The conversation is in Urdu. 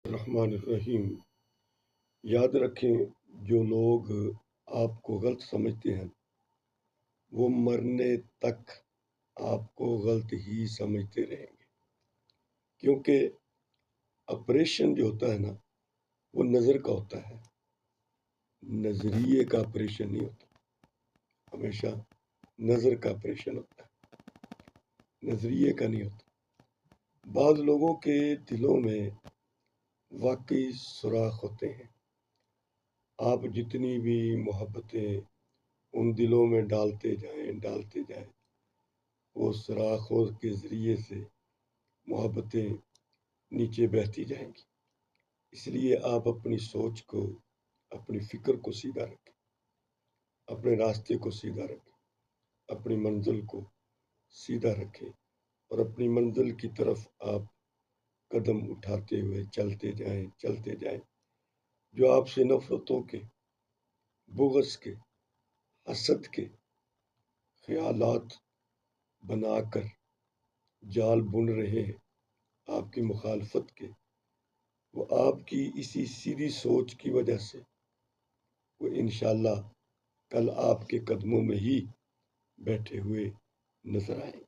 الرحمن الرحیم۔ یاد رکھیں، جو لوگ آپ کو غلط سمجھتے ہیں وہ مرنے تک آپ کو غلط ہی سمجھتے رہیں گے، کیونکہ آپریشن جو ہوتا ہے نا وہ نظر کا ہوتا ہے، نظریے کا آپریشن نہیں ہوتا، ہمیشہ نظر کا آپریشن ہوتا ہے، نظریے کا نہیں ہوتا۔ بعض لوگوں کے دلوں میں واقعی سوراخ ہوتے ہیں، آپ جتنی بھی محبتیں ان دلوں میں ڈالتے جائیں وہ سوراخوں کے ذریعے سے محبتیں نیچے بہتی جائیں گی۔ اس لیے آپ اپنی سوچ کو، اپنی فکر کو سیدھا رکھیں، اپنے راستے کو سیدھا رکھیں، اپنی منزل کو سیدھا رکھیں اور اپنی منزل کی طرف آپ قدم اٹھاتے ہوئے چلتے جائیں۔ جو آپ سے نفرتوں کے، بغض کے، حسد کے خیالات بنا کر جال بن رہے ہیں آپ کی مخالفت کے، وہ آپ کی اسی سیدھی سوچ کی وجہ سے وہ انشاءاللہ کل آپ کے قدموں میں ہی بیٹھے ہوئے نظر آئیں گے۔